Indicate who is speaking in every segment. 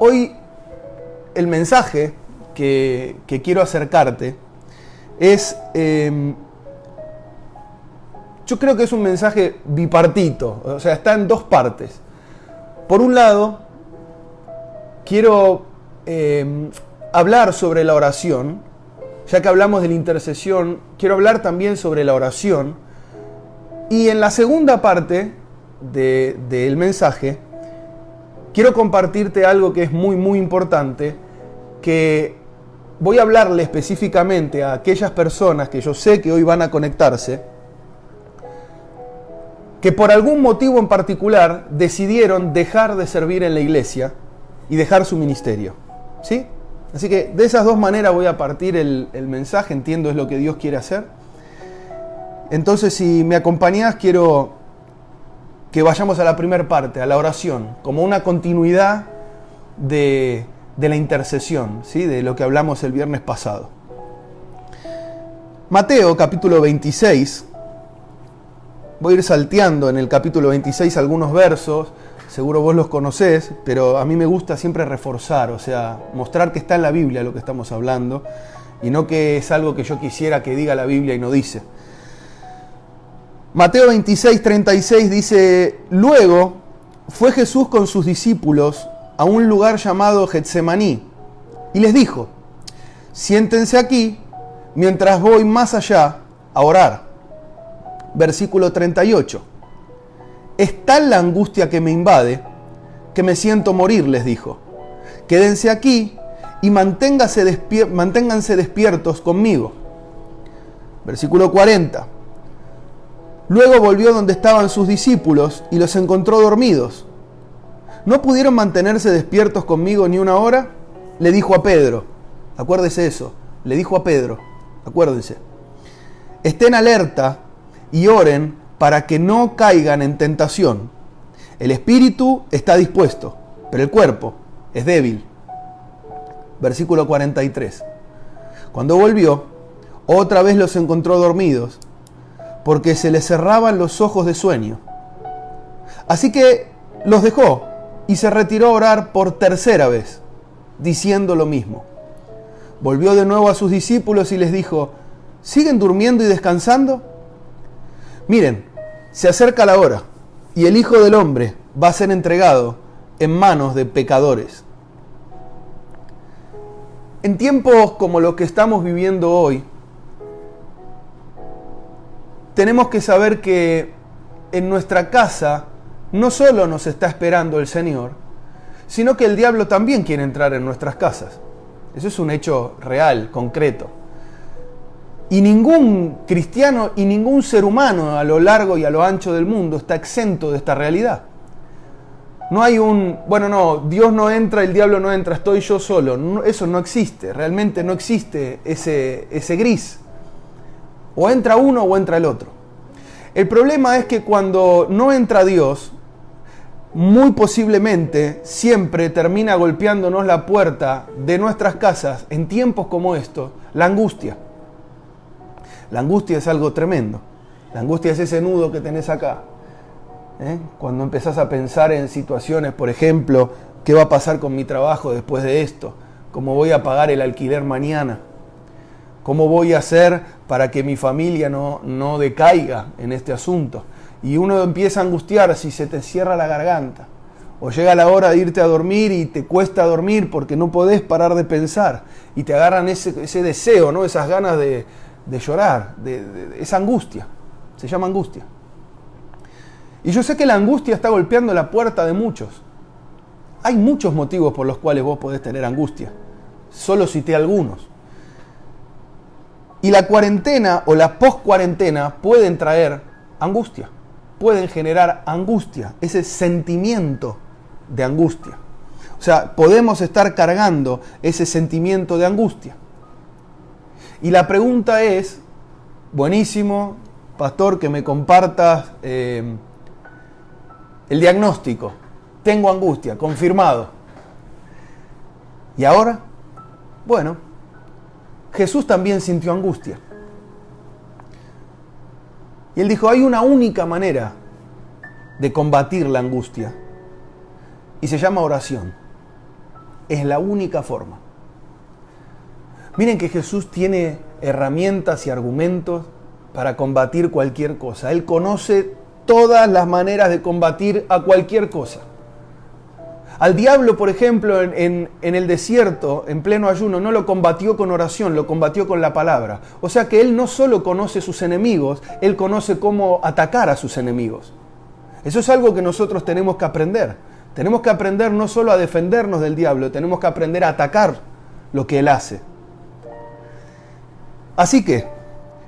Speaker 1: Hoy el mensaje que quiero acercarte es, yo creo que es un mensaje bipartito, o sea, está en dos partes. Por un lado, quiero hablar sobre la oración, ya que hablamos de la intercesión, quiero hablar también sobre la oración. Y en la segunda parte del mensaje, quiero compartirte algo que es muy, muy importante, que voy a hablarle específicamente a aquellas personas que yo sé que hoy van a conectarse, que por algún motivo en particular decidieron dejar de servir en la iglesia y dejar su ministerio. ¿Sí? Así que de esas dos maneras voy a partir el mensaje, entiendo es lo que Dios quiere hacer. Entonces, si me acompañás, quiero que vayamos a la primera parte, a la oración, como una continuidad de la intercesión, ¿sí? De lo que hablamos el viernes pasado. Mateo, capítulo 26. Voy a ir salteando en el capítulo 26 algunos versos, seguro vos los conocés, pero a mí me gusta siempre reforzar, o sea, mostrar que está en la Biblia lo que estamos hablando, y no que es algo que yo quisiera que diga la Biblia y no dice. Mateo 26, 36 dice: Luego fue Jesús con sus discípulos a un lugar llamado Getsemaní, y les dijo: siéntense aquí mientras voy más allá a orar. Versículo 38. Es tal la angustia que me invade que me siento morir, les dijo. Quédense aquí y manténganse despiertos conmigo. Versículo 40. Luego volvió donde estaban sus discípulos y los encontró dormidos. ¿No pudieron mantenerse despiertos conmigo ni una hora? Le dijo a Pedro. Acuérdese eso. Le dijo a Pedro. Acuérdense. Estén alerta y oren para que no caigan en tentación. El espíritu está dispuesto, pero el cuerpo es débil. Versículo 43. Cuando volvió, otra vez los encontró dormidos, porque se les cerraban los ojos de sueño. Así que los dejó y se retiró a orar por tercera vez, diciendo lo mismo. Volvió de nuevo a sus discípulos y les dijo: ¿siguen durmiendo y descansando? Miren, se acerca la hora y el Hijo del Hombre va a ser entregado en manos de pecadores. En tiempos como los que estamos viviendo hoy, tenemos que saber que en nuestra casa no solo nos está esperando el Señor, sino que el diablo también quiere entrar en nuestras casas. Eso es un hecho real, concreto. Y ningún cristiano y ningún ser humano a lo largo y a lo ancho del mundo está exento de esta realidad. No hay Dios no entra, el diablo no entra, estoy yo solo. No, eso no existe, realmente no existe ese gris. O entra uno o entra el otro. El problema es que cuando no entra Dios, muy posiblemente siempre termina golpeándonos la puerta de nuestras casas en tiempos como estos, la angustia. La angustia es algo tremendo. La angustia es ese nudo que tenés acá. Cuando empezás a pensar en situaciones, por ejemplo, ¿qué va a pasar con mi trabajo después de esto? ¿Cómo voy a pagar el alquiler mañana? ¿Cómo voy a hacer para que mi familia no decaiga en este asunto? Y uno empieza a angustiar si se te cierra la garganta. O llega la hora de irte a dormir y te cuesta dormir porque no podés parar de pensar. Y te agarran ese deseo, ¿no? Esas ganas de llorar, de esa angustia. Se llama angustia. Y yo sé que la angustia está golpeando la puerta de muchos. Hay muchos motivos por los cuales vos podés tener angustia. Solo cité algunos. Y la cuarentena o la post-cuarentena pueden traer angustia. Pueden generar angustia, ese sentimiento de angustia. O sea, podemos estar cargando ese sentimiento de angustia. Y la pregunta es, buenísimo, pastor, que me compartas el diagnóstico. Tengo angustia, confirmado. ¿Y ahora? Bueno, Jesús también sintió angustia. Y él dijo, hay una única manera de combatir la angustia. Y se llama oración. Es la única forma. Miren que Jesús tiene herramientas y argumentos para combatir cualquier cosa. Él conoce todas las maneras de combatir a cualquier cosa. Al diablo, por ejemplo, en el desierto, en pleno ayuno, no lo combatió con oración, lo combatió con la palabra. O sea que él no solo conoce sus enemigos, él conoce cómo atacar a sus enemigos. Eso es algo que nosotros tenemos que aprender. Tenemos que aprender no solo a defendernos del diablo, tenemos que aprender a atacar lo que él hace. Así que,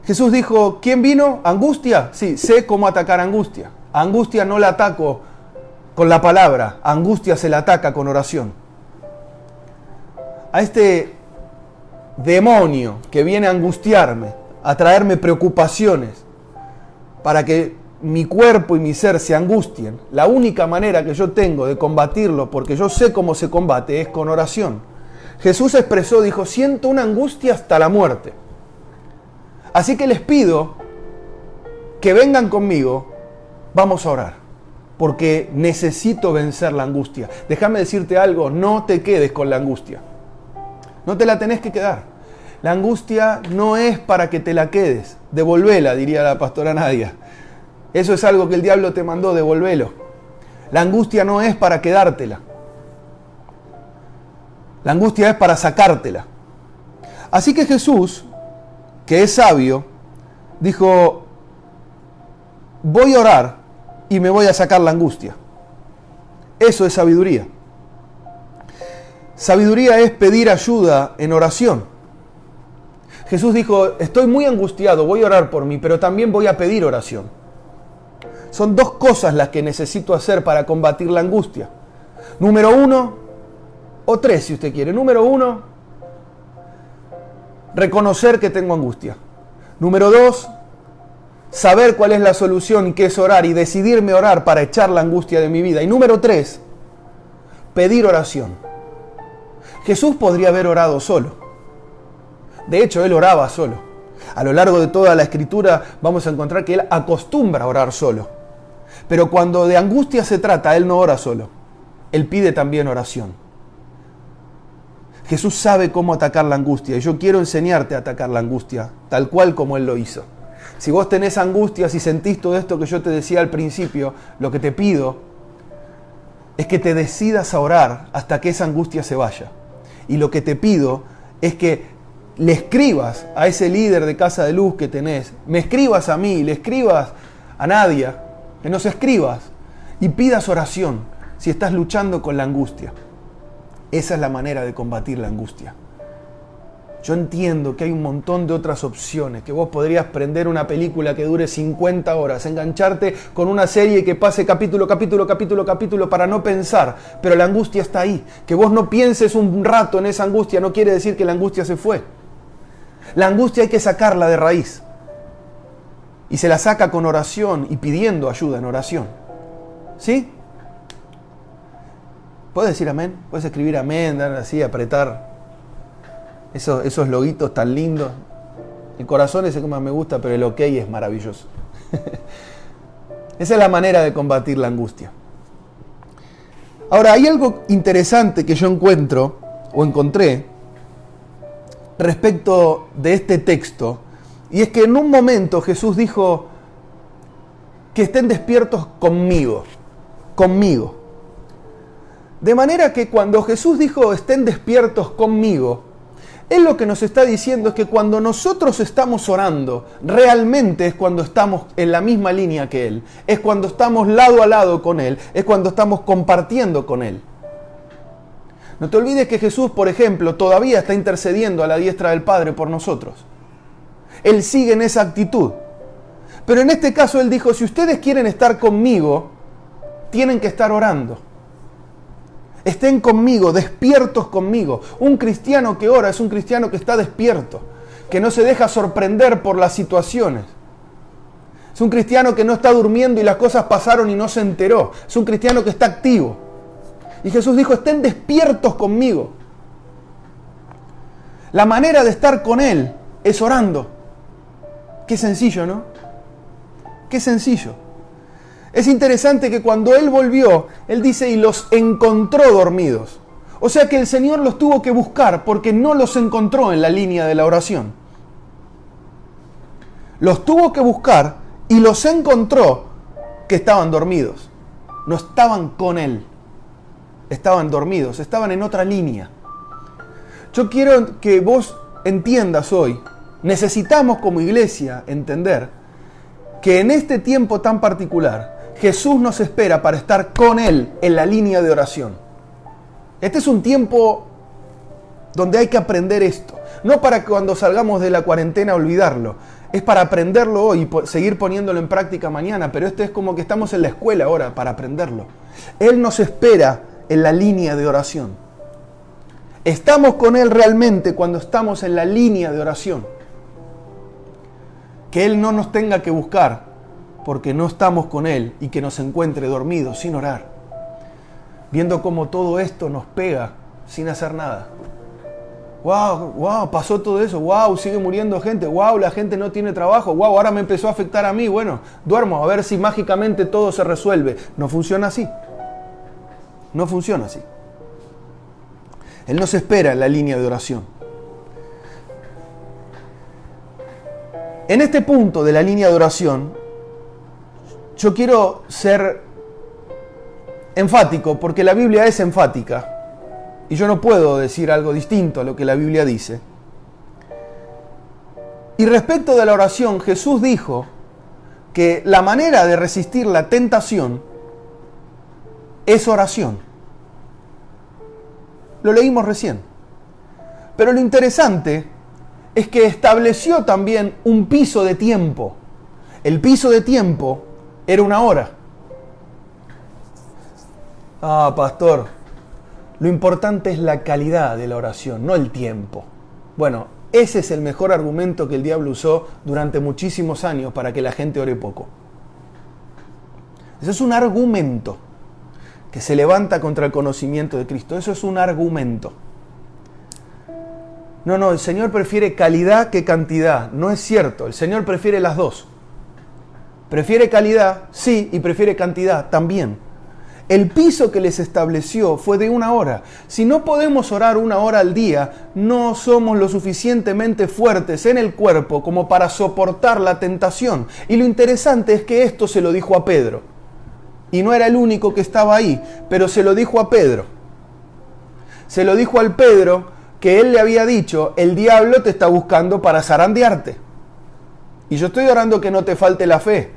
Speaker 1: Jesús dijo, ¿quién vino? ¿Angustia? Sí, sé cómo atacar a angustia. A angustia no la ataco con la palabra, a angustia se la ataca con oración. A este demonio que viene a angustiarme, a traerme preocupaciones, para que mi cuerpo y mi ser se angustien, la única manera que yo tengo de combatirlo, porque yo sé cómo se combate, es con oración. Jesús expresó, dijo, siento una angustia hasta la muerte. Así que les pido que vengan conmigo, vamos a orar, porque necesito vencer la angustia. Déjame decirte algo, no te quedes con la angustia. No te la tenés que quedar. La angustia no es para que te la quedes. Devolvela, diría la pastora Nadia. Eso es algo que el diablo te mandó, devolvelo. La angustia no es para quedártela. La angustia es para sacártela. Así que Jesús, que es sabio, dijo, voy a orar y me voy a sacar la angustia. Eso es sabiduría. Sabiduría es pedir ayuda en oración. Jesús dijo, estoy muy angustiado, voy a orar por mí, pero también voy a pedir oración. Son dos cosas las que necesito hacer para combatir la angustia. Número 1, o 3 si usted quiere. Número 1, reconocer que tengo angustia. Número 2, saber cuál es la solución, que es orar y decidirme a orar para echar la angustia de mi vida. Y número 3, pedir oración. Jesús podría haber orado solo. De hecho, él oraba solo. A lo largo de toda la Escritura vamos a encontrar que él acostumbra a orar solo. Pero cuando de angustia se trata, él no ora solo. Él pide también oración. Jesús sabe cómo atacar la angustia y yo quiero enseñarte a atacar la angustia tal cual como él lo hizo. Si vos tenés angustias y sentís todo esto que yo te decía al principio, lo que te pido es que te decidas a orar hasta que esa angustia se vaya. Y lo que te pido es que le escribas a ese líder de Casa de Luz que tenés, me escribas a mí, le escribas a Nadia, que nos escribas y pidas oración si estás luchando con la angustia. Esa es la manera de combatir la angustia. Yo entiendo que hay un montón de otras opciones, que vos podrías prender una película que dure 50 horas, engancharte con una serie que pase capítulo para no pensar, pero la angustia está ahí. Que vos no pienses un rato en esa angustia no quiere decir que la angustia se fue. La angustia hay que sacarla de raíz. Y se la saca con oración y pidiendo ayuda en oración. ¿Sí? ¿Puedes decir amén? ¿Puedes escribir amén? Dar así, apretar esos loguitos tan lindos. El corazón ese que más me gusta, pero el ok es maravilloso. Esa es la manera de combatir la angustia. Ahora, hay algo interesante que yo encontré respecto de este texto, y es que en un momento Jesús dijo que estén despiertos conmigo. De manera que cuando Jesús dijo estén despiertos conmigo, Él lo que nos está diciendo es que cuando nosotros estamos orando, realmente es cuando estamos en la misma línea que Él, es cuando estamos lado a lado con Él, es cuando estamos compartiendo con Él. No te olvides que Jesús, por ejemplo, todavía está intercediendo a la diestra del Padre por nosotros. Él sigue en esa actitud. Pero en este caso Él dijo, si ustedes quieren estar conmigo, tienen que estar orando. Estén conmigo, despiertos conmigo. Un cristiano que ora es un cristiano que está despierto, que no se deja sorprender por las situaciones. Es un cristiano que no está durmiendo y las cosas pasaron y no se enteró. Es un cristiano que está activo. Y Jesús dijo, estén despiertos conmigo. La manera de estar con Él es orando. Qué sencillo, ¿no? Qué sencillo. Es interesante que cuando Él volvió, Él dice, y los encontró dormidos. O sea que el Señor los tuvo que buscar porque no los encontró en la línea de la oración. Los tuvo que buscar y los encontró que estaban dormidos. No estaban con Él. Estaban dormidos, estaban en otra línea. Yo quiero que vos entiendas hoy, necesitamos como iglesia entender que en este tiempo tan particular, Jesús nos espera para estar con Él en la línea de oración. Este es un tiempo donde hay que aprender esto. No para que cuando salgamos de la cuarentena olvidarlo. Es para aprenderlo hoy y seguir poniéndolo en práctica mañana. Pero esto es como que estamos en la escuela ahora para aprenderlo. Él nos espera en la línea de oración. Estamos con Él realmente cuando estamos en la línea de oración. Que Él no nos tenga que buscar porque no estamos con Él y que nos encuentre dormidos sin orar. Viendo cómo todo esto nos pega sin hacer nada. Wow, pasó todo eso. Wow, sigue muriendo gente. Wow, la gente no tiene trabajo. Wow, ahora me empezó a afectar a mí. Bueno, duermo a ver si mágicamente todo se resuelve. No funciona así. No funciona así. Él nos espera en la línea de oración. En este punto de la línea de oración, yo quiero ser enfático porque la Biblia es enfática. Y yo no puedo decir algo distinto a lo que la Biblia dice. Y respecto de la oración, Jesús dijo que la manera de resistir la tentación es oración. Lo leímos recién. Pero lo interesante es que estableció también un piso de tiempo. El piso de tiempo era 1 hora. Pastor, lo importante es la calidad de la oración, no el tiempo. Bueno, ese es el mejor argumento que el diablo usó durante muchísimos años para que la gente ore poco. Ese es un argumento que se levanta contra el conocimiento de Cristo. Eso es un argumento. No, el Señor prefiere calidad que cantidad. No es cierto, el Señor prefiere las dos. Prefiere calidad, sí, y prefiere cantidad también. El piso que les estableció fue de 1 hora. Si no podemos orar 1 hora al día, no somos lo suficientemente fuertes en el cuerpo como para soportar la tentación. Y lo interesante es que esto se lo dijo a Pedro. Y no era el único que estaba ahí, pero se lo dijo a Pedro. Se lo dijo al Pedro que él le había dicho, el diablo te está buscando para zarandearte. Y yo estoy orando que no te falte la fe.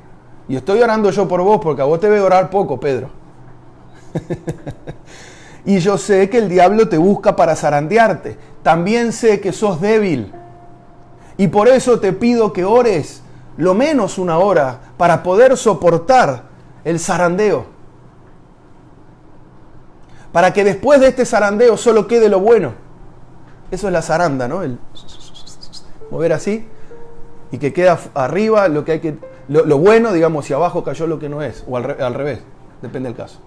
Speaker 1: Y estoy orando yo por vos, porque a vos te veo orar poco, Pedro. Y yo sé que el diablo te busca para zarandearte. También sé que sos débil. Y por eso te pido que ores lo menos 1 hora para poder soportar el zarandeo. Para que después de este zarandeo solo quede lo bueno. Eso es la zaranda, ¿no? El mover así y que queda arriba lo que hay que lo bueno, digamos, y abajo cayó lo que no es, o al revés, depende del caso.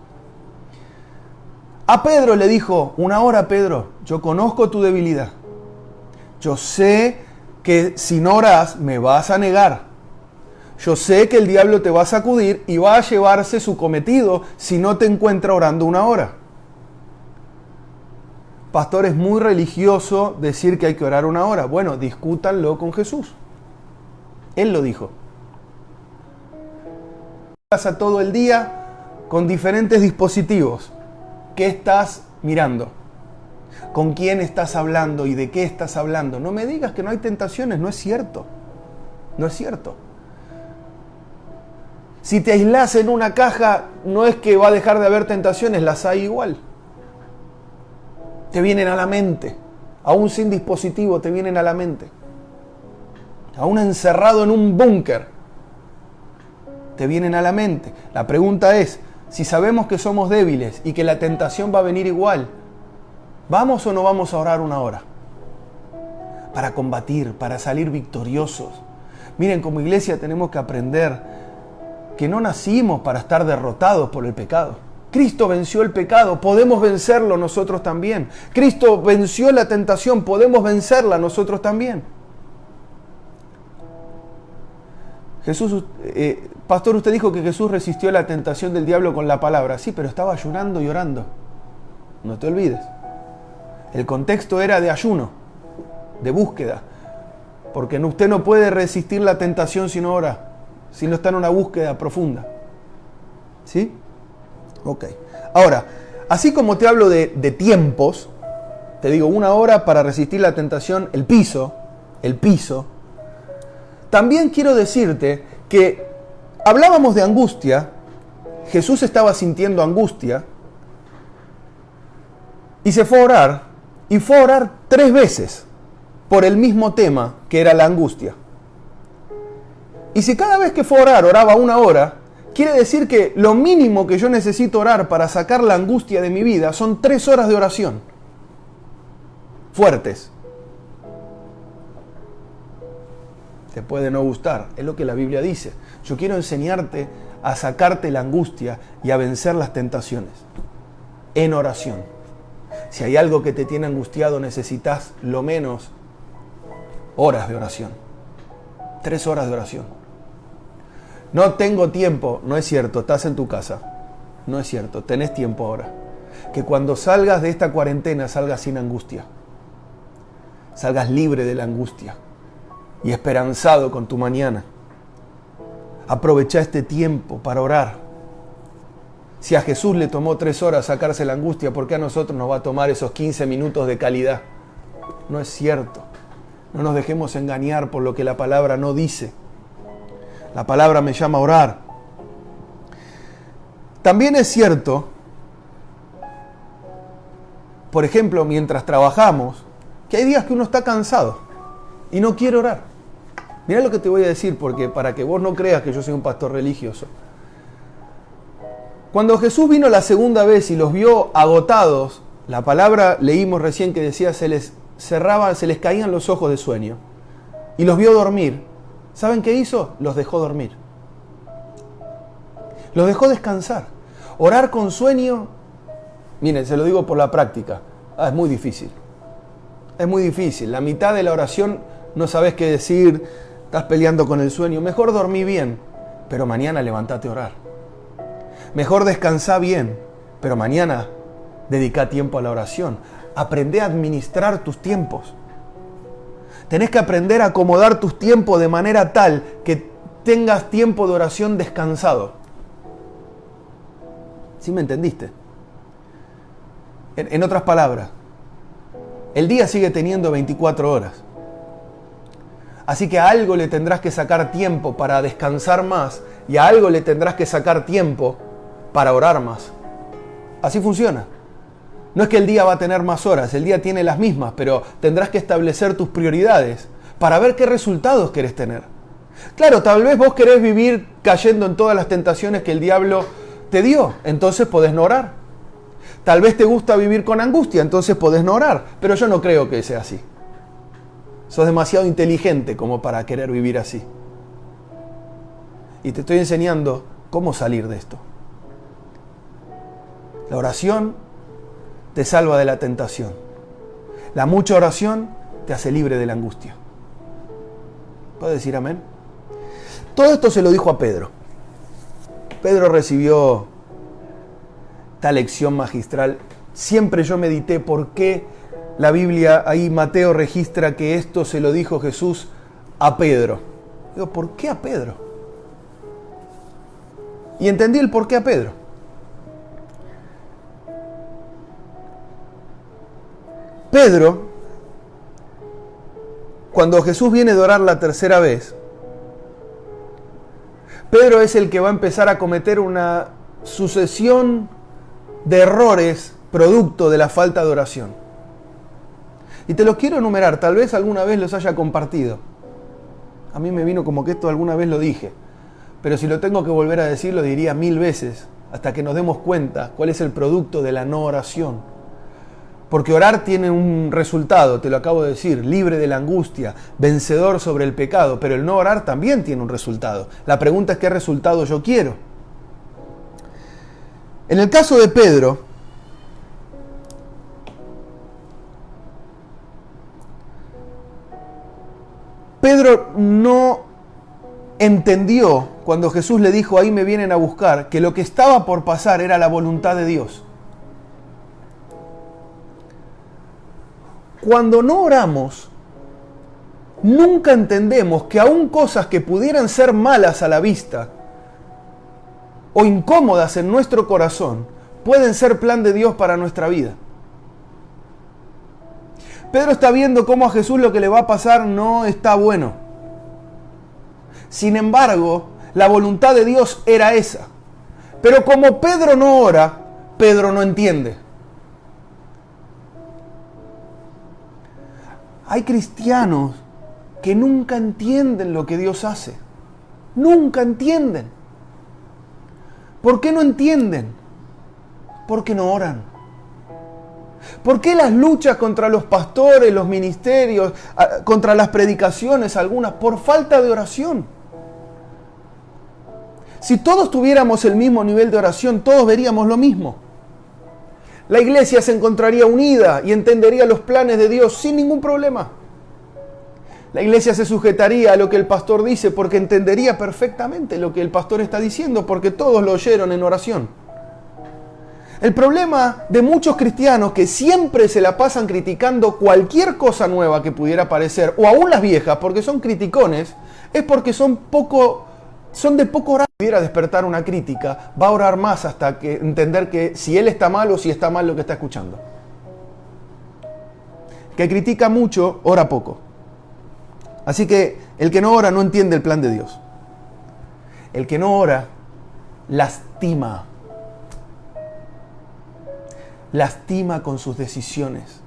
Speaker 1: A Pedro le dijo, 1 hora, Pedro, yo conozco tu debilidad. Yo sé que si no oras me vas a negar. Yo sé que el diablo te va a sacudir y va a llevarse su cometido si no te encuentra orando 1 hora. Pastor, es muy religioso decir que hay que orar 1 hora. Bueno, discútanlo con Jesús. Él lo dijo. Pasa todo el día con diferentes dispositivos. ¿Qué estás mirando? ¿Con quién estás hablando y de qué estás hablando? No me digas que no hay tentaciones, no es cierto. No es cierto. Si te aislás en una caja, no es que va a dejar de haber tentaciones, las hay igual. Te vienen a la mente. Aún sin dispositivo te vienen a la mente. Aún encerrado en un búnker, te vienen a la mente. La pregunta es, si sabemos que somos débiles y que la tentación va a venir igual, ¿vamos o no vamos a orar 1 hora? Para combatir, para salir victoriosos. Miren, como iglesia tenemos que aprender que no nacimos para estar derrotados por el pecado. Cristo venció el pecado, podemos vencerlo nosotros también. Cristo venció la tentación, podemos vencerla nosotros también. Jesús, pastor, usted dijo que Jesús resistió la tentación del diablo con la palabra. Sí, pero estaba ayunando y orando. No te olvides. El contexto era de ayuno, de búsqueda. Porque usted no puede resistir la tentación si no ora, si no está en una búsqueda profunda. ¿Sí? Ok. Ahora, así como te hablo de tiempos, te digo 1 hora para resistir la tentación, el piso, también quiero decirte que hablábamos de angustia, Jesús estaba sintiendo angustia, y se fue a orar, y fue a orar 3 veces por el mismo tema que era la angustia. Y si cada vez que fue a orar oraba 1 hora, quiere decir que lo mínimo que yo necesito orar para sacar la angustia de mi vida son 3 horas de oración. Fuertes. Te puede no gustar, es lo que la Biblia dice. Yo quiero enseñarte a sacarte la angustia y a vencer las tentaciones en oración. Si hay algo que te tiene angustiado, necesitas lo menos horas de oración. 3 horas de oración. No tengo tiempo, no es cierto, estás en tu casa. No es cierto, tenés tiempo ahora. Que cuando salgas de esta cuarentena salgas sin angustia. Salgas libre de la angustia y esperanzado con tu mañana. Aprovecha este tiempo para orar. Si a Jesús le tomó 3 horas sacarse la angustia, ¿por qué a nosotros nos va a tomar esos 15 minutos de calidad? No es cierto. No nos dejemos engañar por lo que la palabra no dice. La palabra me llama a orar. También es cierto, por ejemplo, mientras trabajamos, que hay días que uno está cansado y no quiere orar. Mirá lo que te voy a decir, porque para que vos no creas que yo soy un pastor religioso. Cuando Jesús vino la segunda vez y los vio agotados, la palabra leímos recién que decía se les caían los ojos de sueño y los vio dormir. ¿Saben qué hizo? Los dejó dormir. Los dejó descansar. Orar con sueño, miren, se lo digo por la práctica, es muy difícil. Es muy difícil. La mitad de la oración no sabes qué decir, estás peleando con el sueño. Mejor dormí bien, pero mañana levántate a orar. Mejor descansá bien, pero mañana dedicá tiempo a la oración. Aprende a administrar tus tiempos. Tenés que aprender a acomodar tus tiempos de manera tal que tengas tiempo de oración descansado. ¿Sí me entendiste? En otras palabras, el día sigue teniendo 24 horas. Así que a algo le tendrás que sacar tiempo para descansar más y a algo le tendrás que sacar tiempo para orar más. Así funciona. No es que el día va a tener más horas, el día tiene las mismas, pero tendrás que establecer tus prioridades para ver qué resultados querés tener. Claro, tal vez vos querés vivir cayendo en todas las tentaciones que el diablo te dio, entonces podés no orar. Tal vez te gusta vivir con angustia, entonces podés no orar, pero yo no creo que sea así. Sos demasiado inteligente como para querer vivir así. Y te estoy enseñando cómo salir de esto. La oración te salva de la tentación. La mucha oración te hace libre de la angustia. ¿Puedes decir amén? Todo esto se lo dijo a Pedro. Pedro recibió esta lección magistral. Siempre yo medité por qué la Biblia, ahí Mateo registra que esto se lo dijo Jesús a Pedro. Digo, ¿por qué a Pedro? Y entendí el por qué a Pedro. Pedro, cuando Jesús viene de orar la tercera vez, Pedro es el que va a empezar a cometer una sucesión de errores producto de la falta de oración. Y te los quiero enumerar, tal vez alguna vez los haya compartido. A mí me vino como que esto alguna vez lo dije, pero si lo tengo que volver a decir lo diría 1000 veces, hasta que nos demos cuenta cuál es el producto de la no oración. Porque orar tiene un resultado, te lo acabo de decir, libre de la angustia, vencedor sobre el pecado, pero el no orar también tiene un resultado. La pregunta es qué resultado yo quiero. En el caso de Pedro, Pedro no entendió cuando Jesús le dijo, ahí me vienen a buscar, que lo que estaba por pasar era la voluntad de Dios. cuando no oramos, nunca entendemos que aún cosas que pudieran ser malas a la vista o incómodas en nuestro corazón, pueden ser plan de Dios para nuestra vida. Pedro está viendo cómo a Jesús lo que le va a pasar no está bueno. Sin embargo, la voluntad de Dios era esa. Pero como Pedro no ora, Pedro no entiende. Hay cristianos que nunca entienden lo que Dios hace. Nunca entienden. ¿Por qué no entienden? Porque no oran. ¿Por qué las luchas contra los pastores, los ministerios, contra las predicaciones algunas? Por falta de oración. Si todos tuviéramos el mismo nivel de oración, todos veríamos lo mismo. La iglesia se encontraría unida y entendería los planes de Dios sin ningún problema. La iglesia se sujetaría a lo que el pastor dice porque entendería perfectamente lo que el pastor está diciendo porque todos lo oyeron en oración. El problema de muchos cristianos que siempre se la pasan criticando cualquier cosa nueva que pudiera aparecer, o aún las viejas, porque son criticones, es porque son de poco orar. Si pudiera despertar una crítica, va a orar más hasta que entender que si él está mal o si está mal lo que está escuchando. Que critica mucho, ora poco. Así que el que no ora no entiende el plan de Dios. El que no ora lastima. Lastima con sus decisiones.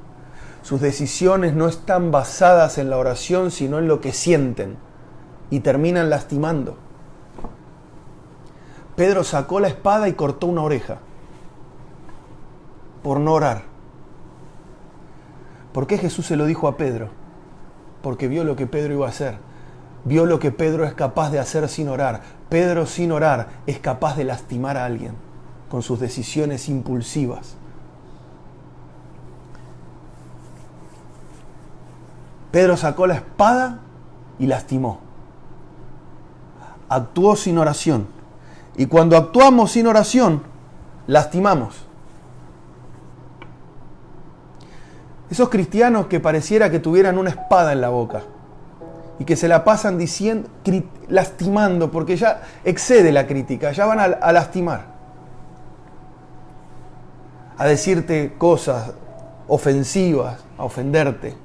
Speaker 1: Sus decisiones no están basadas en la oración, sino en lo que sienten. Y terminan lastimando. Pedro sacó la espada y cortó una oreja. Por no orar. ¿Por qué Jesús se lo dijo a Pedro? Porque vio lo que Pedro iba a hacer. Vio lo que Pedro es capaz de hacer sin orar. Pedro sin orar es capaz de lastimar a alguien con sus decisiones impulsivas. Pedro sacó la espada y lastimó. Actuó sin oración. Y cuando actuamos sin oración, lastimamos. Esos cristianos que pareciera que tuvieran una espada en la boca y que se la pasan diciendo, lastimando, porque ya excede la crítica, ya van a lastimar. A decirte cosas ofensivas, a ofenderte.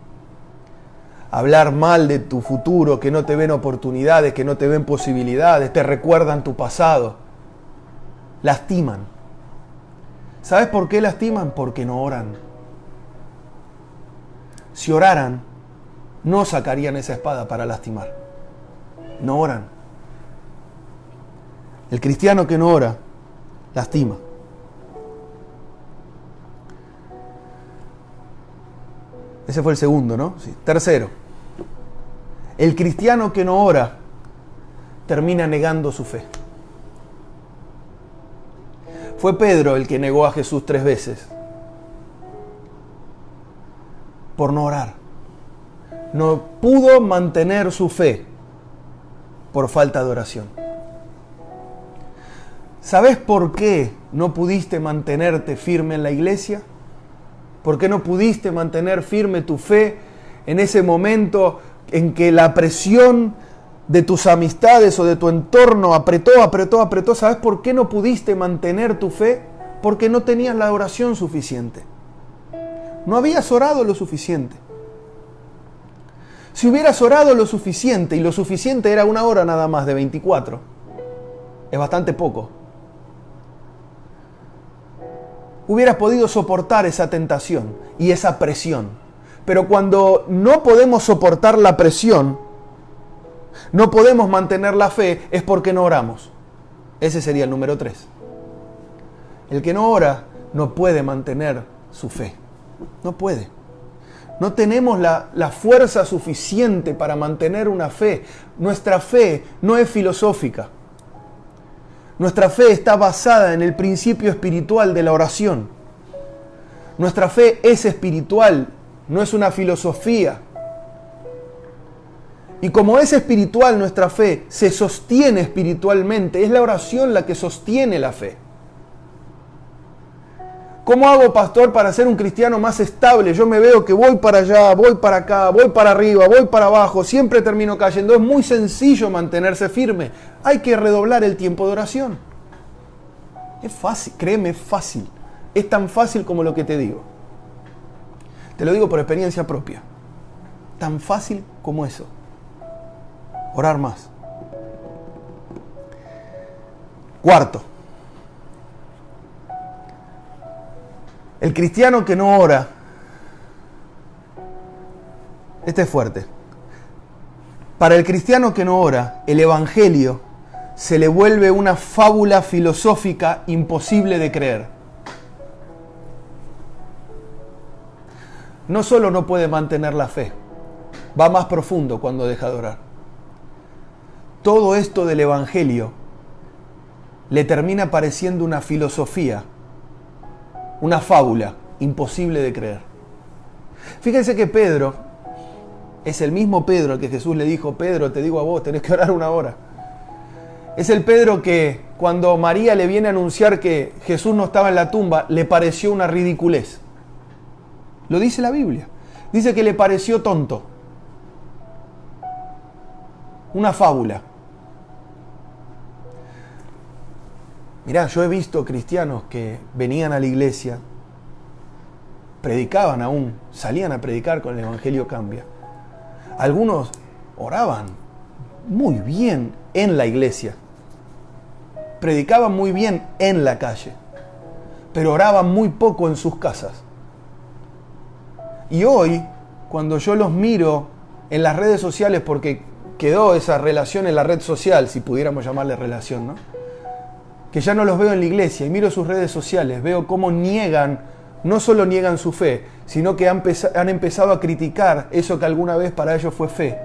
Speaker 1: Hablar mal de tu futuro, que no te ven oportunidades, que no te ven posibilidades, te recuerdan tu pasado. Lastiman. ¿Sabes por qué lastiman? Porque no oran. Si oraran, no sacarían esa espada para lastimar. No oran. El cristiano que no ora, lastima. Ese fue el segundo, ¿no? Sí. Tercero, el cristiano que no ora termina negando su fe. Fue Pedro el que negó a Jesús 3 veces por no orar. No pudo mantener su fe por falta de oración. ¿Sabes por qué no pudiste mantenerte firme en la iglesia? ¿Por qué no pudiste mantener firme tu fe en ese momento en que la presión de tus amistades o de tu entorno apretó? ¿Sabes por qué no pudiste mantener tu fe? Porque no tenías la oración suficiente. No habías orado lo suficiente. Si hubieras orado lo suficiente, y lo suficiente era 1 hora nada más de 24, es bastante poco, hubieras podido soportar esa tentación y esa presión. Pero cuando no podemos soportar la presión, no podemos mantener la fe, es porque no oramos. Ese sería el número 3. El que no ora no puede mantener su fe. No puede. No tenemos la fuerza suficiente para mantener una fe. Nuestra fe no es filosófica. Nuestra fe está basada en el principio espiritual de la oración. Nuestra fe es espiritual, no es una filosofía. Y como es espiritual nuestra fe, se sostiene espiritualmente. Es la oración la que sostiene la fe. ¿Cómo hago, pastor, para ser un cristiano más estable? Yo me veo que voy para allá, voy para acá, voy para arriba, voy para abajo, siempre termino cayendo. Es muy sencillo mantenerse firme. Hay que redoblar el tiempo de oración. Es fácil, créeme, es fácil. Es tan fácil como lo que te digo. Te lo digo por experiencia propia. Tan fácil como eso. Orar más. Cuarto. El cristiano que no ora, este es fuerte. Para el cristiano que no ora, el evangelio se le vuelve una fábula filosófica imposible de creer. No solo no puede mantener la fe, va más profundo cuando deja de orar. Todo esto del evangelio le termina pareciendo una filosofía, una fábula imposible de creer. Fíjense que Pedro es el mismo Pedro al que Jesús le dijo: Pedro, te digo a vos, tenés que orar 1 hora. Es el Pedro que cuando María le viene a anunciar que Jesús no estaba en la tumba, le pareció una ridiculez. Lo dice la Biblia. Dice que le pareció tonto. Una fábula. Mirá, yo he visto cristianos que venían a la iglesia, predicaban aún, salían a predicar con el Evangelio Cambia. Algunos oraban muy bien en la iglesia, predicaban muy bien en la calle, pero oraban muy poco en sus casas. Y hoy, cuando yo los miro en las redes sociales, porque quedó esa relación en la red social, si pudiéramos llamarle relación, ¿no? Que ya no los veo en la iglesia y miro sus redes sociales, veo cómo niegan, no solo niegan su fe, sino que han empezado a criticar eso que alguna vez para ellos fue fe.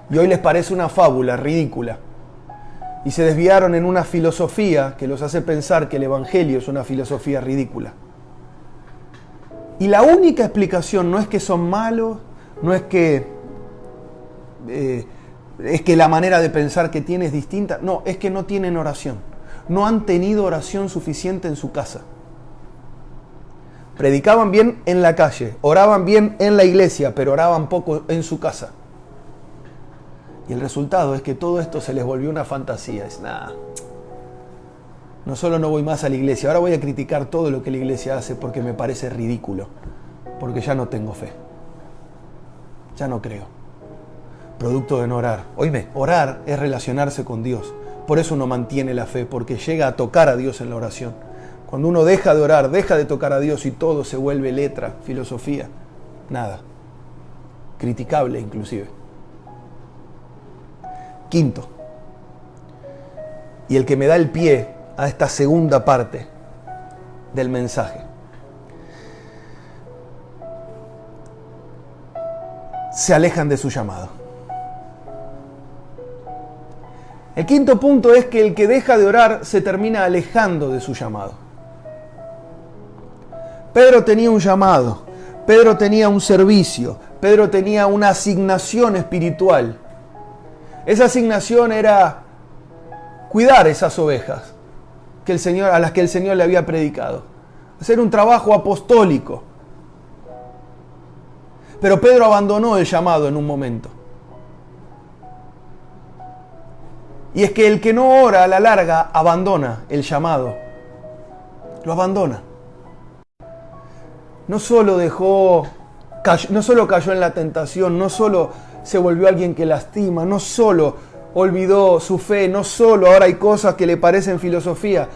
Speaker 1: Y hoy les parece una fábula ridícula. Y se desviaron en una filosofía que los hace pensar que el evangelio es una filosofía ridícula. Y la única explicación no es que son malos, no es que la manera de pensar que tiene es distinta, no, es que no tienen oración. No han tenido oración suficiente en su casa. Predicaban bien en la calle, oraban bien en la iglesia, pero oraban poco en su casa. Y el resultado es que todo esto se les volvió una fantasía. Es nada. No solo no voy más a la iglesia, ahora voy a criticar todo lo que la iglesia hace porque me parece ridículo. Porque ya no tengo fe. Ya no creo. Producto de no orar. Oíme, orar es relacionarse con Dios. Por eso uno mantiene la fe, porque llega a tocar a Dios en la oración. Cuando uno deja de orar, deja de tocar a Dios y todo se vuelve letra, filosofía, nada. Criticable inclusive. Quinto, y el que me da el pie a esta segunda parte del mensaje. Se alejan de su llamado. El quinto punto es que el que deja de orar se termina alejando de su llamado. Pedro tenía un llamado, Pedro tenía un servicio, Pedro tenía una asignación espiritual. Esa asignación era cuidar esas ovejas a las que el Señor le había predicado. Hacer un trabajo apostólico. Pero Pedro abandonó el llamado en un momento. Y es que el que no ora a la larga abandona el llamado. Lo abandona. No solo cayó en la tentación, no solo se volvió alguien que lastima, no solo olvidó su fe, no solo ahora hay cosas que le parecen filosofía.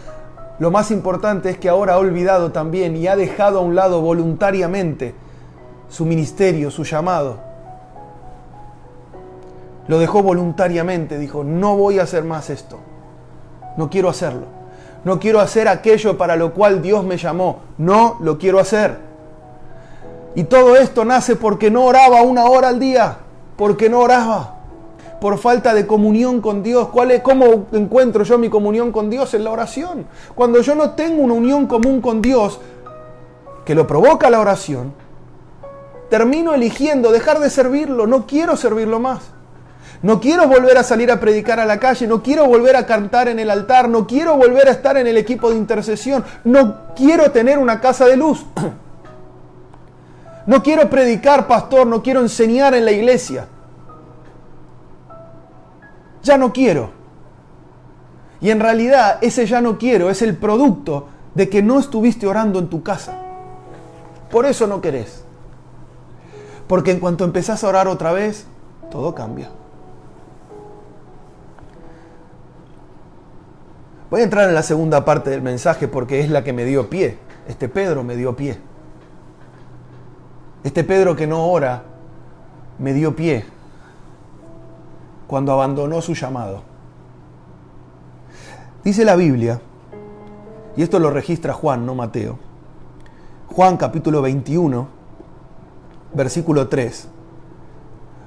Speaker 1: Lo más importante es que ahora ha olvidado también y ha dejado a un lado voluntariamente su ministerio, su llamado. Lo dejó voluntariamente, dijo: no voy a hacer más esto. No quiero hacerlo. No quiero hacer aquello para lo cual Dios me llamó. No lo quiero hacer. Y todo esto nace porque no oraba 1 hora al día. Porque no oraba. Por falta de comunión con Dios. ¿Cómo encuentro yo mi comunión con Dios? En la oración. Cuando yo no tengo una unión común con Dios, que lo provoca la oración, termino eligiendo dejar de servirlo. No quiero servirlo más. No quiero volver a salir a predicar a la calle, no quiero volver a cantar en el altar, no quiero volver a estar en el equipo de intercesión, no quiero tener una casa de luz. No quiero predicar, pastor, no quiero enseñar en la iglesia. Ya no quiero. Y en realidad ese ya no quiero es el producto de que no estuviste orando en tu casa. Por eso no querés. Porque en cuanto empezás a orar otra vez, todo cambia. Voy a entrar en la segunda parte del mensaje porque es la que me dio pie. Este Pedro me dio pie. Este Pedro que no ora me dio pie cuando abandonó su llamado. Dice la Biblia, y esto lo registra Juan, no Mateo. Juan capítulo 21, versículo 3.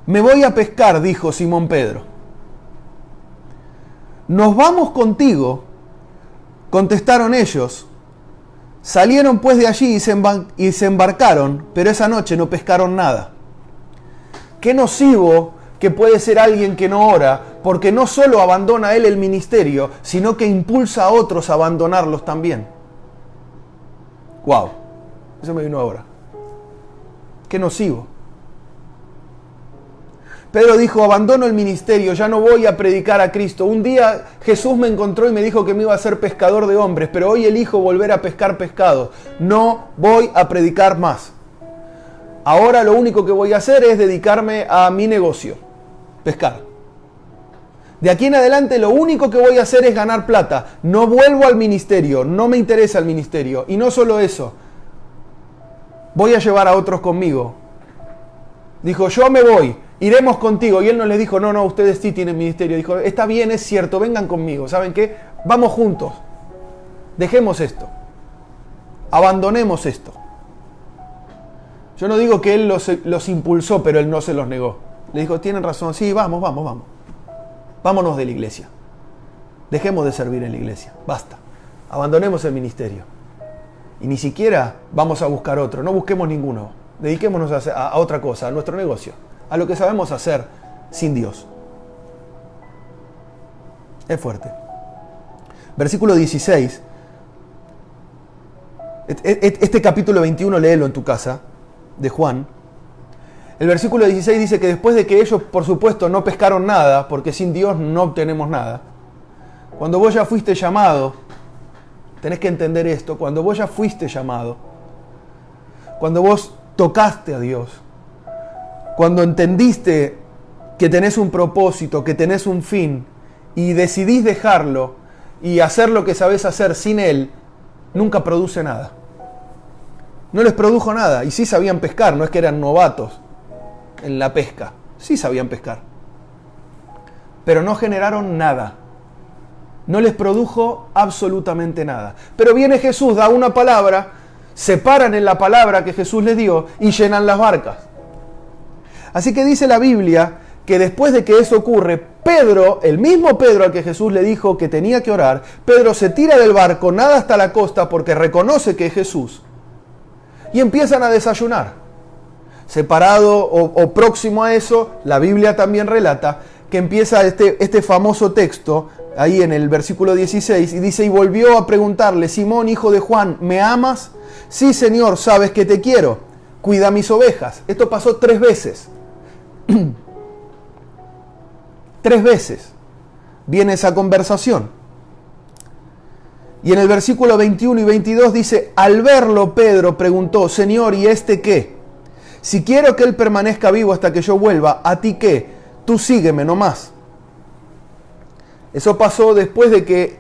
Speaker 1: Me voy a pescar, dijo Simón Pedro. Nos vamos contigo, contestaron ellos. Salieron pues de allí y se embarcaron, pero esa noche no pescaron nada. Qué nocivo que puede ser alguien que no ora, porque no solo abandona él el ministerio, sino que impulsa a otros a abandonarlos también. ¡Wow! Eso me vino ahora. Qué nocivo. Pedro dijo, abandono el ministerio, ya no voy a predicar a Cristo. Un día Jesús me encontró y me dijo que me iba a ser pescador de hombres, pero hoy elijo volver a pescar pescado. No voy a predicar más. Ahora lo único que voy a hacer es dedicarme a mi negocio, pescar. De aquí en adelante lo único que voy a hacer es ganar plata. No vuelvo al ministerio, no me interesa el ministerio. Y no solo eso, voy a llevar a otros conmigo. Dijo, yo me voy. Iremos contigo. Y él no les dijo, no, ustedes sí tienen ministerio. Dijo, está bien, es cierto, vengan conmigo. ¿Saben qué? Vamos juntos. Dejemos esto. Abandonemos esto. Yo no digo que él los impulsó, pero él no se los negó. Le dijo, tienen razón, sí, vamos. Vámonos de la iglesia. Dejemos de servir en la iglesia. Basta. Abandonemos el ministerio. Y ni siquiera vamos a buscar otro. No busquemos ninguno. Dediquémonos a otra cosa, a nuestro negocio. A lo que sabemos hacer sin Dios. Es fuerte. Versículo 16. Este capítulo 21, léelo en tu casa, de Juan. El versículo 16 dice que después de que ellos, por supuesto, no pescaron nada, porque sin Dios no obtenemos nada. Cuando vos ya fuiste llamado, tenés que entender esto, cuando vos ya fuiste llamado, cuando vos tocaste a Dios, cuando entendiste que tenés un propósito, que tenés un fin, y decidís dejarlo y hacer lo que sabés hacer sin Él, nunca produce nada. No les produjo nada, y sí sabían pescar, no es que eran novatos en la pesca, sí sabían pescar. Pero no generaron nada. No les produjo absolutamente nada. Pero viene Jesús, da una palabra, se paran en la palabra que Jesús les dio y llenan las barcas. Así que dice la Biblia que después de que eso ocurre, Pedro, el mismo Pedro al que Jesús le dijo que tenía que orar, Pedro se tira del barco, nada hasta la costa porque reconoce que es Jesús y empiezan a desayunar. Separado o próximo a eso, la Biblia también relata que empieza este famoso texto ahí en el versículo 16 y dice, y volvió a preguntarle, Simón, hijo de Juan, ¿me amas? Sí, Señor, sabes que te quiero. Cuida mis ovejas. Esto pasó 3 veces. 3 veces viene esa conversación. Y en el versículo 21 y 22 dice, al verlo Pedro preguntó, Señor, ¿y este qué? Si quiero que él permanezca vivo hasta que yo vuelva, ¿a ti qué? Tú sígueme nomás. Eso pasó después de que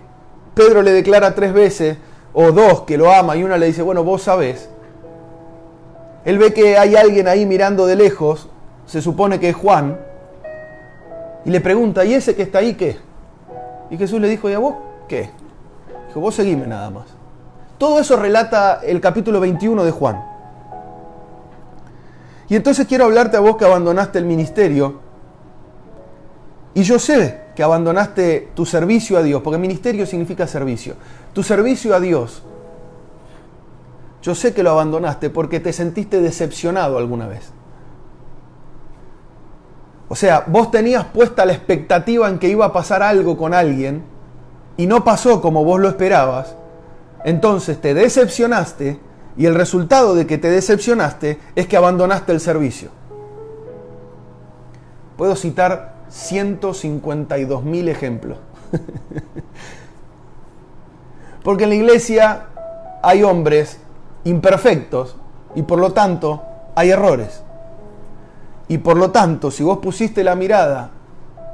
Speaker 1: Pedro le declara 3 veces, o 2 que lo ama, y una le dice, bueno, vos sabés. Él ve que hay alguien ahí mirando de lejos, se supone que es Juan, y le pregunta, ¿y ese que está ahí qué? Y Jesús le dijo, ¿y a vos qué? Dijo, vos seguime nada más. Todo eso relata el capítulo 21 de Juan. Y entonces quiero hablarte a vos que abandonaste el ministerio, y yo sé que abandonaste tu servicio a Dios, porque ministerio significa servicio. Tu servicio a Dios, yo sé que lo abandonaste porque te sentiste decepcionado alguna vez. O sea, vos tenías puesta la expectativa en que iba a pasar algo con alguien y no pasó como vos lo esperabas, entonces te decepcionaste y el resultado de que te decepcionaste es que abandonaste el servicio. Puedo citar 152.000 ejemplos. Porque en la iglesia hay hombres imperfectos y por lo tanto hay errores. Y por lo tanto, si vos pusiste la mirada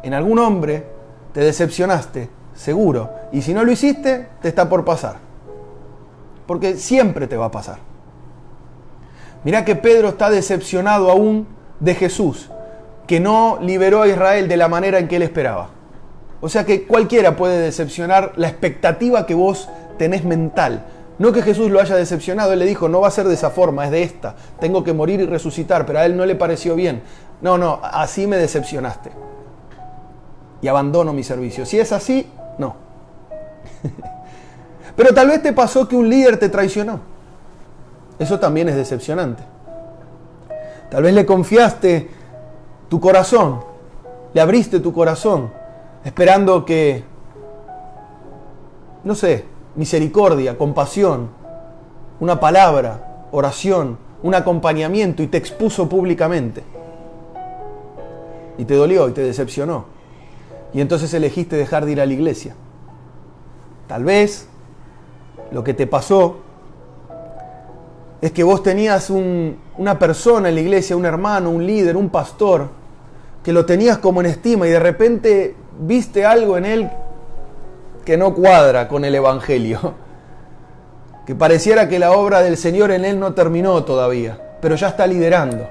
Speaker 1: en algún hombre, te decepcionaste, seguro. Y si no lo hiciste, te está por pasar. Porque siempre te va a pasar. Mirá que Pedro está decepcionado aún de Jesús, que no liberó a Israel de la manera en que él esperaba. O sea que cualquiera puede decepcionar la expectativa que vos tenés mental. No que Jesús lo haya decepcionado, él le dijo, no va a ser de esa forma, es de esta. Tengo que morir y resucitar, pero a él no le pareció bien. No, así me decepcionaste. Y abandono mi servicio. Si es así, no. Pero tal vez te pasó que un líder te traicionó. Eso también es decepcionante. Tal vez le confiaste tu corazón, le abriste tu corazón, esperando que, no sé, misericordia, compasión, una palabra, oración, un acompañamiento y te expuso públicamente. Y te dolió y te decepcionó. Y entonces elegiste dejar de ir a la iglesia. Tal vez lo que te pasó es que vos tenías una persona en la iglesia, un hermano, un líder, un pastor, que lo tenías como en estima y de repente viste algo en él que no cuadra con el evangelio. Que pareciera que la obra del Señor en él no terminó todavía, pero ya está liderando.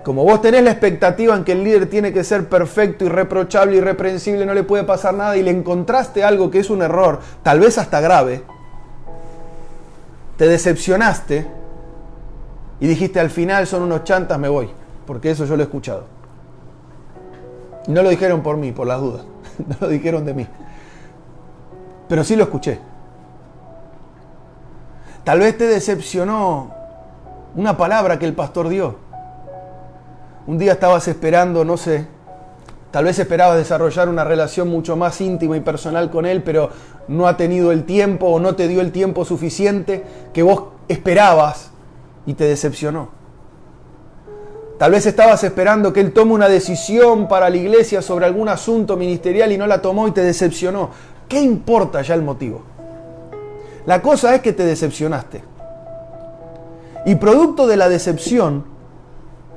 Speaker 1: Como vos tenés la expectativa en que el líder tiene que ser perfecto, irreprochable, irreprensible, no le puede pasar nada y le encontraste algo que es un error, tal vez hasta grave, te decepcionaste y dijiste al final son unos chantas, me voy, porque eso yo lo he escuchado. Y no lo dijeron por mí, por las dudas, no lo dijeron de mí, pero sí lo escuché. Tal vez te decepcionó una palabra que el pastor dio. Un día estabas esperando, no sé, tal vez esperabas desarrollar una relación mucho más íntima y personal con él, pero no ha tenido el tiempo o no te dio el tiempo suficiente que vos esperabas y te decepcionó. Tal vez estabas esperando que él tome una decisión para la iglesia sobre algún asunto ministerial y no la tomó y te decepcionó. ¿Qué importa ya el motivo? La cosa es que te decepcionaste. Y producto de la decepción,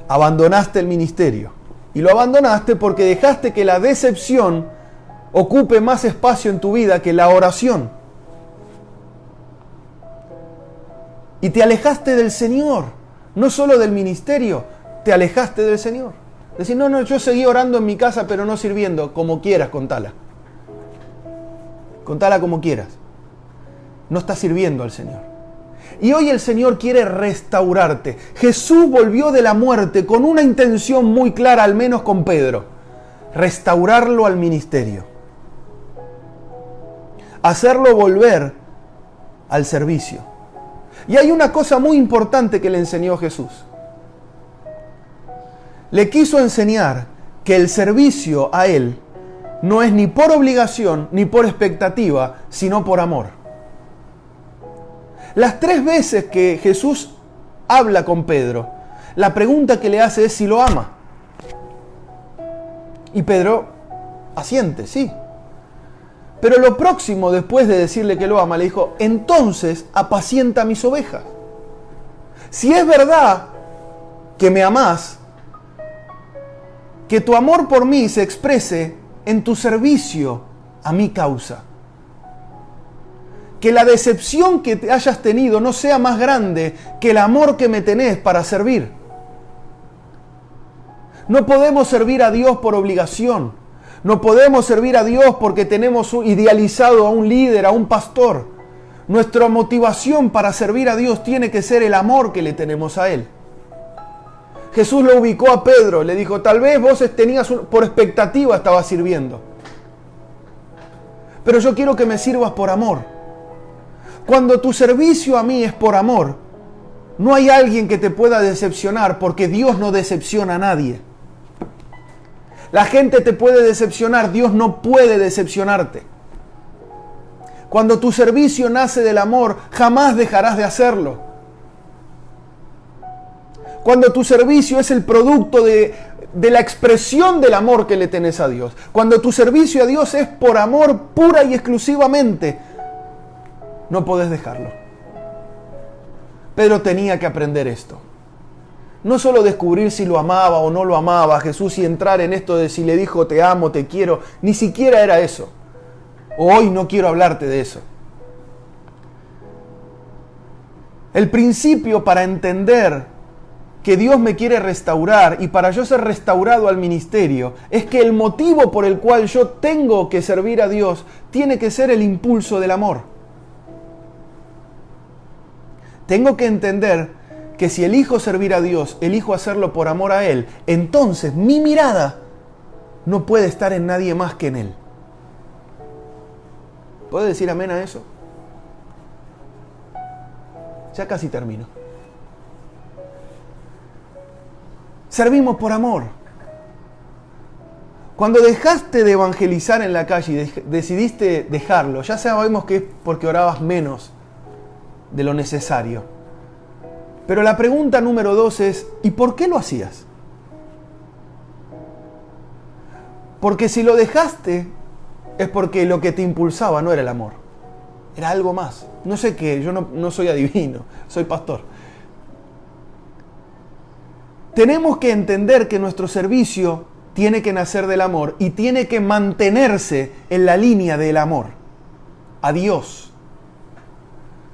Speaker 1: abandonaste el ministerio. Y lo abandonaste porque dejaste que la decepción ocupe más espacio en tu vida que la oración. Y te alejaste del Señor, no solo del ministerio, te alejaste del Señor. Decir, no, yo seguí orando en mi casa, pero no sirviendo. Como quieras, contala. Contala como quieras. No estás sirviendo al Señor. Y hoy el Señor quiere restaurarte. Jesús volvió de la muerte con una intención muy clara, al menos con Pedro. Restaurarlo al ministerio. Hacerlo volver al servicio. Y hay una cosa muy importante que le enseñó Jesús. Le quiso enseñar que el servicio a Él no es ni por obligación ni por expectativa, sino por amor. Las 3 veces que Jesús habla con Pedro, la pregunta que le hace es si lo ama. Y Pedro asiente, sí. Pero lo próximo, después de decirle que lo ama, le dijo, entonces apacienta mis ovejas. Si es verdad que me amás, que tu amor por mí se exprese en tu servicio a mi causa. Que la decepción que te hayas tenido no sea más grande que el amor que me tenés para servir. No podemos servir a Dios por obligación. No podemos servir a Dios porque tenemos idealizado a un líder, a un pastor. Nuestra motivación para servir a Dios tiene que ser el amor que le tenemos a Él. Jesús lo ubicó a Pedro, le dijo, tal vez vos tenías por expectativa estabas sirviendo. Pero yo quiero que me sirvas por amor. Cuando tu servicio a mí es por amor, no hay alguien que te pueda decepcionar porque Dios no decepciona a nadie. La gente te puede decepcionar, Dios no puede decepcionarte. Cuando tu servicio nace del amor, jamás dejarás de hacerlo. Cuando tu servicio es el producto de la expresión del amor que le tenés a Dios. Cuando tu servicio a Dios es por amor pura y exclusivamente, no podés dejarlo. Pedro tenía que aprender esto. No solo descubrir si lo amaba o no lo amaba a Jesús y entrar en esto de si le dijo te amo, te quiero. Ni siquiera era eso. Hoy no quiero hablarte de eso. El principio para entender que Dios me quiere restaurar y para yo ser restaurado al ministerio es que el motivo por el cual yo tengo que servir a Dios tiene que ser el impulso del amor. Tengo que entender que si elijo servir a Dios, elijo hacerlo por amor a Él, entonces mi mirada no puede estar en nadie más que en Él. ¿Puedo decir amén a eso? Ya casi termino. Servimos por amor. Cuando dejaste de evangelizar en la calle y decidiste dejarlo, ya sabemos que es porque orabas menos de lo necesario. Pero la pregunta número 2 es, ¿y por qué lo hacías? Porque si lo dejaste es porque lo que te impulsaba no era el amor, era algo más. No sé qué, yo no soy adivino, soy pastor. Tenemos que entender que nuestro servicio tiene que nacer del amor y tiene que mantenerse en la línea del amor a Dios.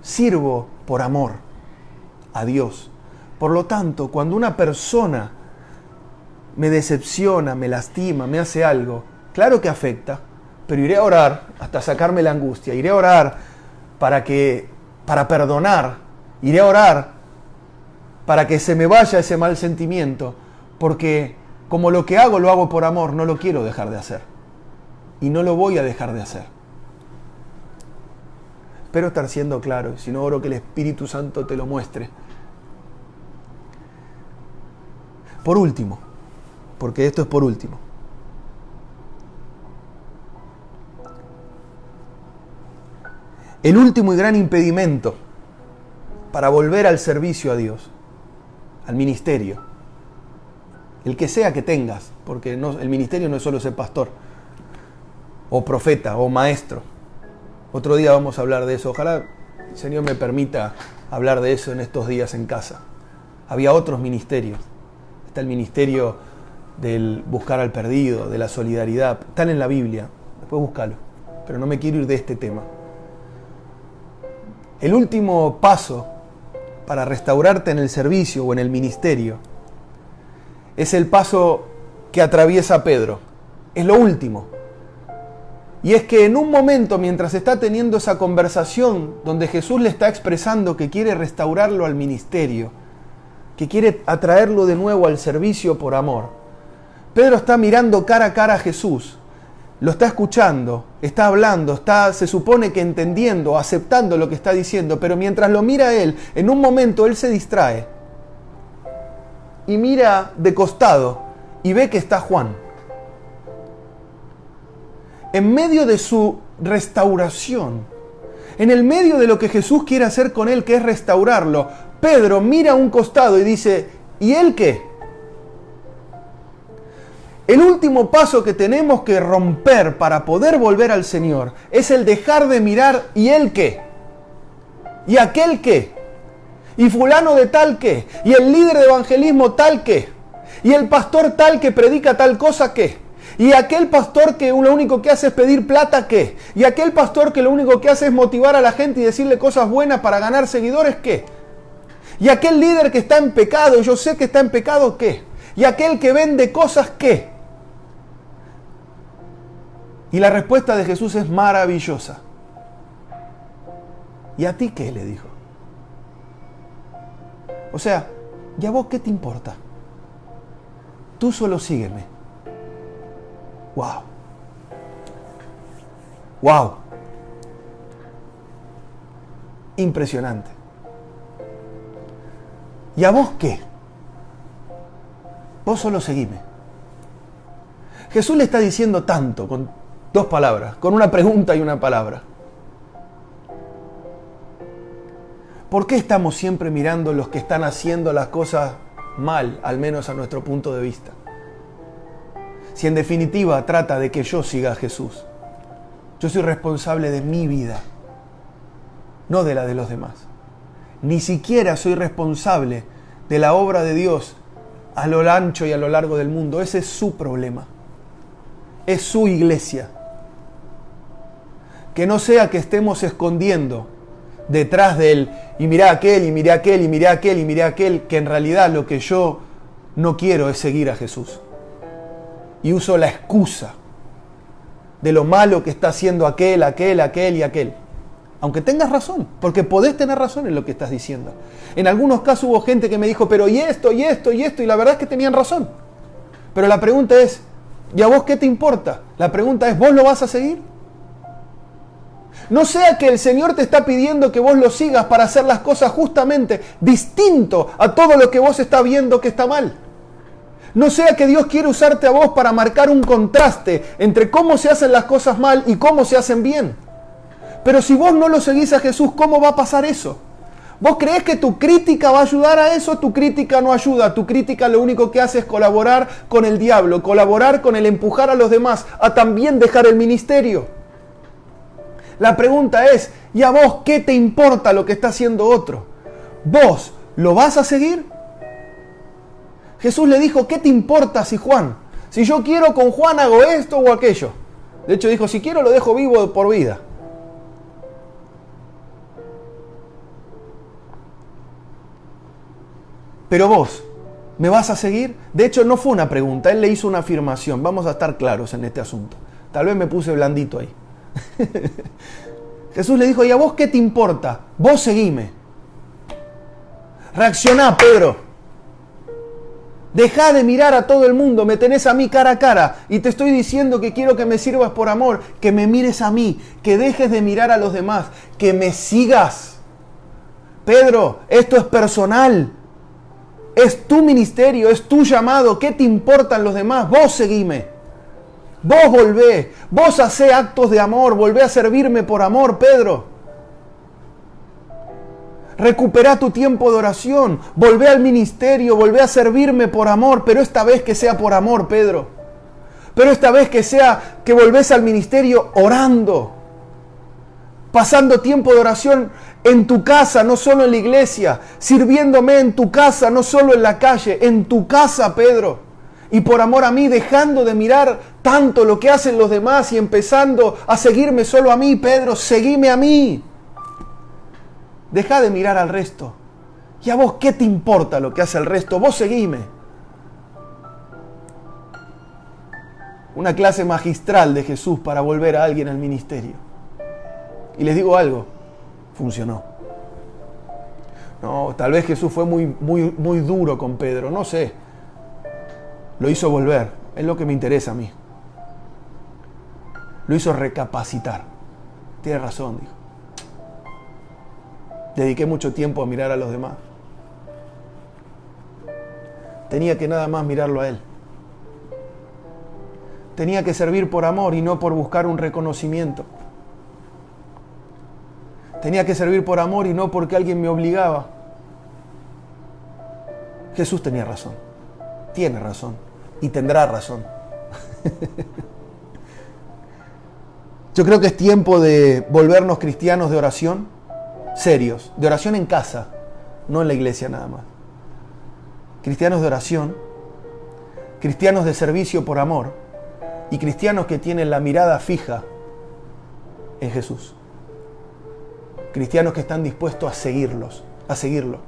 Speaker 1: Sirvo por amor a Dios. Por lo tanto, cuando una persona me decepciona, me lastima, me hace algo, claro que afecta, pero iré a orar hasta sacarme la angustia, iré a orar para perdonar, iré a orar para que se me vaya ese mal sentimiento, porque como lo que hago lo hago por amor, no lo quiero dejar de hacer. Y no lo voy a dejar de hacer. Espero estar siendo claro, si no oro que el Espíritu Santo te lo muestre. Por último, porque esto es por último. El último y gran impedimento para volver al servicio a Dios, al ministerio, el que sea que tengas, porque el ministerio no es solo ser pastor, o profeta, o maestro. Otro día vamos a hablar de eso. Ojalá el Señor me permita hablar de eso en estos días en casa. Había otros ministerios. Está el ministerio del buscar al perdido, de la solidaridad. Están en la Biblia. Después búscalo. Pero no me quiero ir de este tema. El último paso para restaurarte en el servicio o en el ministerio es el paso que atraviesa Pedro. Es lo último. Y es que en un momento, mientras está teniendo esa conversación donde Jesús le está expresando que quiere restaurarlo al ministerio, que quiere atraerlo de nuevo al servicio por amor, Pedro está mirando cara a cara a Jesús, lo está escuchando, está hablando, se supone que entendiendo, aceptando lo que está diciendo, pero mientras lo mira a él, en un momento él se distrae y mira de costado y ve que está Juan. En medio de su restauración, en el medio de lo que Jesús quiere hacer con él, que es restaurarlo, Pedro mira a un costado y dice, ¿y él qué? El último paso que tenemos que romper para poder volver al Señor es el dejar de mirar, ¿y él qué? ¿Y aquel qué? ¿Y fulano de tal qué? ¿Y el líder de evangelismo tal qué? ¿Y el pastor tal que predica tal cosa qué? ¿Y aquel pastor que lo único que hace es pedir plata qué? ¿Y aquel pastor que lo único que hace es motivar a la gente y decirle cosas buenas para ganar seguidores qué? ¿Y aquel líder que está en pecado, y yo sé que está en pecado qué? ¿Y aquel que vende cosas qué? Y la respuesta de Jesús es maravillosa. ¿Y a ti qué? Le dijo. O sea, ¿y a vos qué te importa? Tú solo sígueme. ¡Wow! ¡Wow! Impresionante. ¿Y a vos qué? Vos solo seguime. Jesús le está diciendo tanto con dos palabras, con una pregunta y una palabra. ¿Por qué estamos siempre mirando los que están haciendo las cosas mal, al menos a nuestro punto de vista? Si en definitiva trata de que yo siga a Jesús. Yo soy responsable de mi vida, no de la de los demás. Ni siquiera soy responsable de la obra de Dios a lo ancho y a lo largo del mundo. Ese es su problema. Es su iglesia. Que no sea que estemos escondiendo detrás de él, y mirá aquel, y mirá aquel, y mirá aquel, y mirá aquel, que en realidad lo que yo no quiero es seguir a Jesús. Y uso la excusa de lo malo que está haciendo aquel y aquel. Aunque tengas razón, porque podés tener razón en lo que estás diciendo. En algunos casos hubo gente que me dijo, pero y esto, y esto, y esto, y la verdad es que tenían razón. Pero la pregunta es, ¿y a vos qué te importa? La pregunta es, ¿vos lo vas a seguir? No sea que el Señor te está pidiendo que vos lo sigas para hacer las cosas justamente distinto a todo lo que vos estás viendo que está mal. No sea que Dios quiere usarte a vos para marcar un contraste entre cómo se hacen las cosas mal y cómo se hacen bien. Pero si vos no lo seguís a Jesús, ¿cómo va a pasar eso? ¿Vos creés que tu crítica va a ayudar a eso? Tu crítica no ayuda. Tu crítica lo único que hace es colaborar con el diablo, colaborar con el empujar a los demás a también dejar el ministerio. La pregunta es, ¿y a vos qué te importa lo que está haciendo otro? ¿Vos lo vas a seguir? Jesús le dijo, ¿qué te importa si Juan? Si yo quiero con Juan hago esto o aquello. De hecho dijo, si quiero lo dejo vivo por vida. Pero vos, ¿me vas a seguir? De hecho no fue una pregunta, él le hizo una afirmación. Vamos a estar claros en este asunto. Tal vez me puse blandito ahí. Jesús le dijo, ¿y a vos qué te importa? Vos seguime. Reaccioná, Pedro. Dejá de mirar a todo el mundo, me tenés a mí cara a cara y te estoy diciendo que quiero que me sirvas por amor, que me mires a mí, que dejes de mirar a los demás, que me sigas. Pedro, esto es personal. Es tu ministerio, es tu llamado. ¿Qué te importan los demás? Vos seguime. Vos volvé, vos hacé actos de amor, volvé a servirme por amor, Pedro. Recuperá tu tiempo de oración, volvé al ministerio, volvé a servirme por amor, pero esta vez que sea por amor, Pedro. Pero esta vez que sea que volvés al ministerio orando, pasando tiempo de oración en tu casa, no solo en la iglesia, sirviéndome en tu casa, no solo en la calle, en tu casa, Pedro. Y por amor a mí, dejando de mirar tanto lo que hacen los demás y empezando a seguirme solo a mí, Pedro, seguime a mí. Deja de mirar al resto. ¿Y a vos qué te importa lo que hace el resto? Vos seguime. Una clase magistral de Jesús para volver a alguien al ministerio. Y les digo algo, funcionó. No, tal vez Jesús fue muy duro con Pedro, no sé. Lo hizo volver, es lo que me interesa a mí. Lo hizo recapacitar. Tiene razón, dijo. Dediqué mucho tiempo a mirar a los demás. Tenía que nada más mirarlo a él. Tenía que servir por amor y no por buscar un reconocimiento. Tenía que servir por amor y no porque alguien me obligaba. Jesús tenía razón. Tiene razón. Y tendrá razón. Yo creo que es tiempo de volvernos cristianos de oración, serios, de oración en casa, no en la iglesia nada más. Cristianos de oración, cristianos de servicio por amor y cristianos que tienen la mirada fija en Jesús. Cristianos que están dispuestos a seguirlo.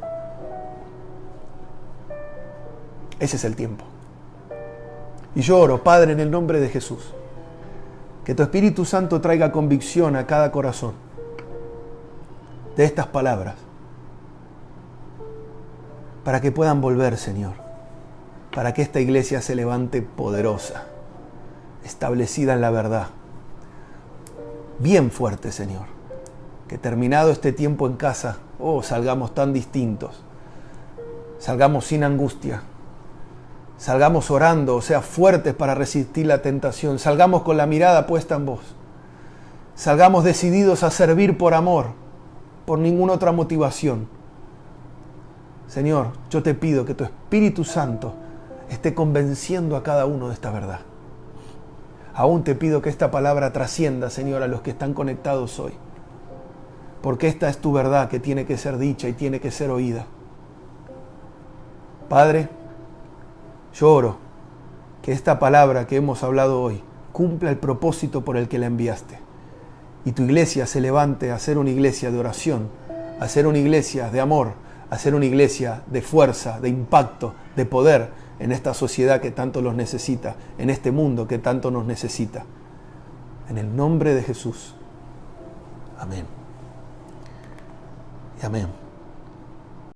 Speaker 1: Ese es el tiempo. Y yo oro, Padre, en el nombre de Jesús, que tu Espíritu Santo traiga convicción a cada corazón de estas palabras, para que puedan volver, Señor, para que esta iglesia se levante poderosa, establecida en la verdad, bien fuerte, Señor, que terminado este tiempo en casa, salgamos tan distintos, salgamos sin angustia, Salgamos orando, o sea, fuertes para resistir la tentación. Salgamos con la mirada puesta en vos. Salgamos decididos a servir por amor, por ninguna otra motivación. Señor, yo te pido que tu Espíritu Santo esté convenciendo a cada uno de esta verdad. Aún te pido que esta palabra trascienda, Señor, a los que están conectados hoy. Porque esta es tu verdad que tiene que ser dicha y tiene que ser oída. Padre, yo oro que esta palabra que hemos hablado hoy cumpla el propósito por el que la enviaste. Y tu iglesia se levante a ser una iglesia de oración, a ser una iglesia de amor, a ser una iglesia de fuerza, de impacto, de poder en esta sociedad que tanto los necesita, en este mundo que tanto nos necesita. En el nombre de Jesús. Amén. Y amén.